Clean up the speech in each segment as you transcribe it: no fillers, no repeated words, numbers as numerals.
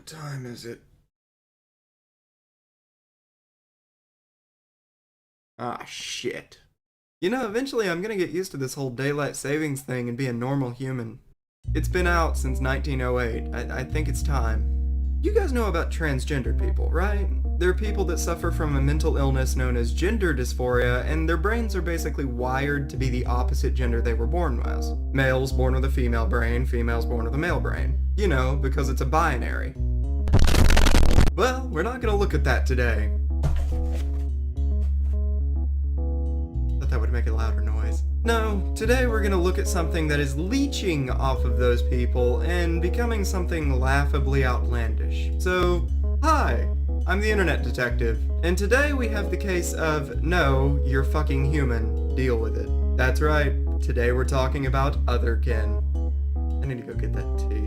time is it? Ah, shit. Eventually I'm gonna get used to this whole daylight savings thing and be a normal human. It's been out since 1908. I think it's time. You guys know about transgender people, right? They're people that suffer from a mental illness known as gender dysphoria, and their brains are basically wired to be the opposite gender they were born as. Males born with a female brain, females born with a male brain. Because it's a binary. Well, we're not gonna look at that today. Thought that would make a louder noise. No, today we're gonna look at something that is leeching off of those people and becoming something laughably outlandish. So, hi, I'm the Internet Detective, and today we have the case of no, you're fucking human, deal with it. That's right, today we're talking about Otherkin. I need to go get that tea.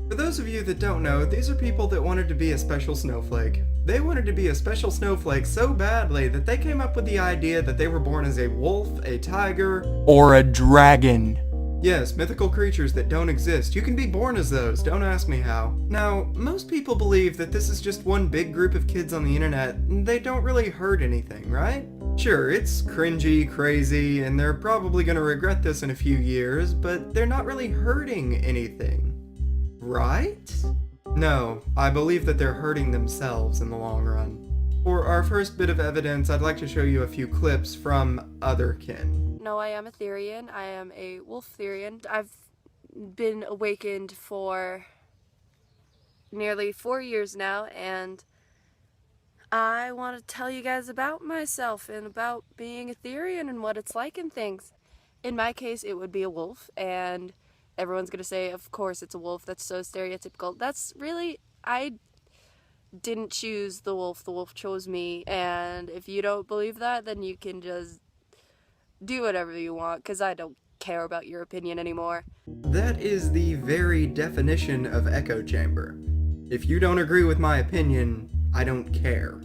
For those of you that don't know, these are people that wanted to be a special snowflake. They wanted to be a special snowflake so badly that they came up with the idea that they were born as a wolf, a tiger, or a dragon. Yes, mythical creatures that don't exist. You can be born as those, don't ask me how. Now, most people believe that this is just one big group of kids on the internet, and they don't really hurt anything, right? Sure, it's cringy, crazy, and they're probably gonna regret this in a few years, but they're not really hurting anything. Right? No, I believe that they're hurting themselves in the long run. For our first bit of evidence, I'd like to show you a few clips from Otherkin. No, I am a Therian. I am a wolf Therian. I've been awakened for nearly 4 years now, and I want to tell you guys about myself and about being a Therian and what it's like and things. In my case, it would be a wolf, and everyone's gonna say, of course it's a wolf, that's so stereotypical. That's really, I didn't choose the wolf chose me, and if you don't believe that, then you can just do whatever you want, because I don't care about your opinion anymore. That is the very definition of echo chamber. If you don't agree with my opinion, I don't care.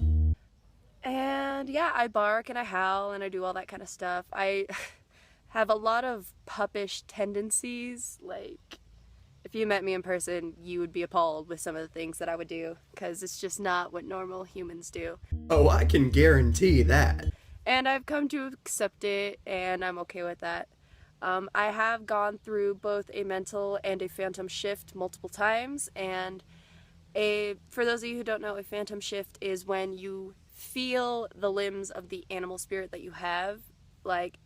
And yeah, I bark and I howl and I do all that kind of stuff. I have a lot of puppish tendencies. Like, if you met me in person, you would be appalled with some of the things that I would do, because it's just not what normal humans do. Oh, I can guarantee that. And I've come to accept it, and I'm okay with that. I have gone through both a mental and a phantom shift multiple times, and for those of you who don't know, a phantom shift is when you feel the limbs of the animal spirit that you have. Like,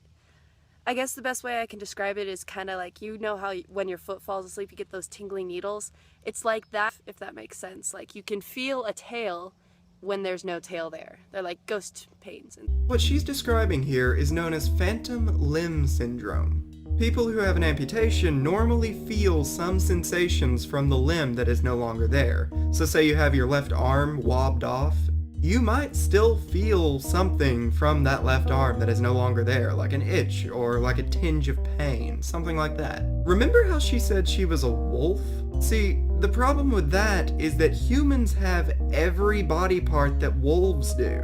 I guess the best way I can describe it is kind of like, how when your foot falls asleep you get those tingling needles? It's like that, if that makes sense. Like, you can feel a tail when there's no tail there. They're like ghost pains. What she's describing here is known as phantom limb syndrome. People who have an amputation normally feel some sensations from the limb that is no longer there. So say you have your left arm wobbed off, you might still feel something from that left arm that is no longer there, like an itch or like a tinge of pain, something like that. Remember how she said she was a wolf? See, the problem with that is that humans have every body part that wolves do.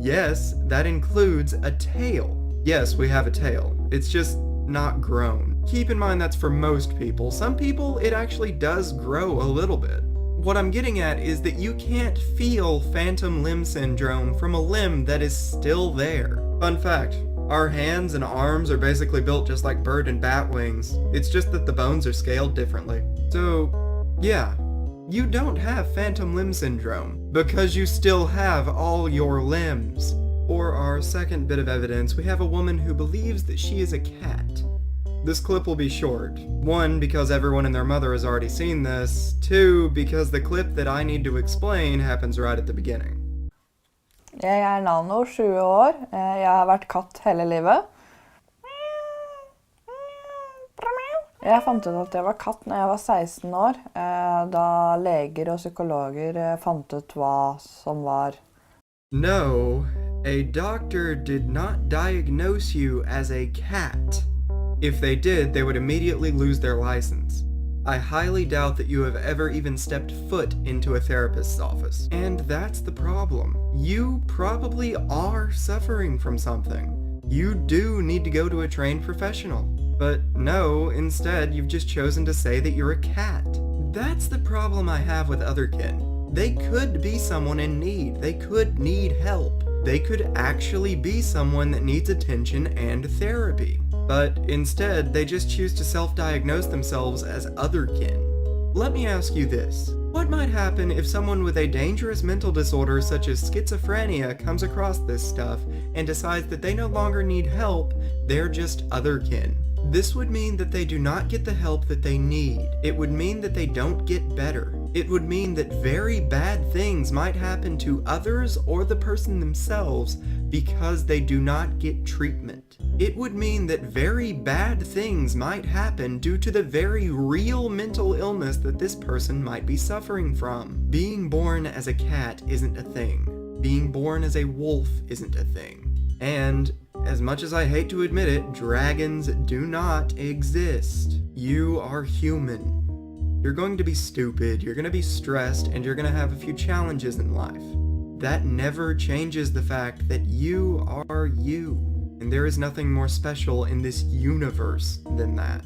Yes, that includes a tail. Yes, we have a tail. It's just not grown. Keep in mind that's for most people. Some people, it actually does grow a little bit. What I'm getting at is that you can't feel phantom limb syndrome from a limb that is still there. Fun fact, our hands and arms are basically built just like bird and bat wings. It's just that the bones are scaled differently. So, yeah, you don't have phantom limb syndrome because you still have all your limbs. For our second bit of evidence, we have a woman who believes that she is a cat. This clip will be short. 1, because everyone and their mother has already seen this. 2, because the clip that I need to explain happens right at the beginning. Jeg er Nano, 20 år. Jeg har vært katt hele livet. Jeg fant ut at jeg var katt når jeg var 16 år, da leger og psykologer fant ut hva som var. No, a doctor did not diagnose you as a cat. If they did, they would immediately lose their license. I highly doubt that you have ever even stepped foot into a therapist's office. And that's the problem. You probably are suffering from something. You do need to go to a trained professional. But no, instead you've just chosen to say that you're a cat. That's the problem I have with Otherkin. They could be someone in need. They could need help. They could actually be someone that needs attention and therapy. But instead, they just choose to self-diagnose themselves as Otherkin. Let me ask you this. What might happen if someone with a dangerous mental disorder such as schizophrenia comes across this stuff and decides that they no longer need help, they're just Otherkin? This would mean that they do not get the help that they need. It would mean that they don't get better. It would mean that very bad things might happen to others or the person themselves because they do not get treatment. It would mean that very bad things might happen due to the very real mental illness that this person might be suffering from. Being born as a cat isn't a thing. Being born as a wolf isn't a thing. And as much as I hate to admit it, dragons do not exist. You are human. You're going to be stupid, you're going to be stressed, and you're going to have a few challenges in life. That never changes the fact that you are you. And there is nothing more special in this universe than that.